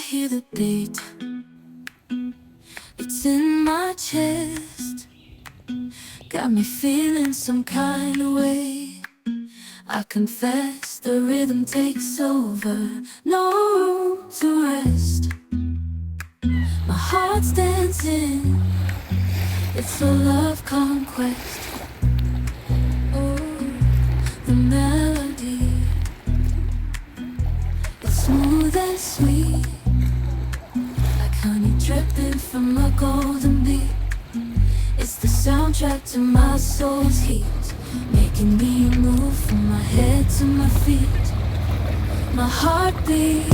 hear the beat, it's in my chest, got me feeling some kind of way. I confess the rhythm takes over, no room to rest. My heart's dancing, it's a love conquest. Oh, the melody, it's smooth and sweet, like honey dripping from a golden beat. It's the soundtrack to my soul's heat, making me move from my head to my feet. My heartbeat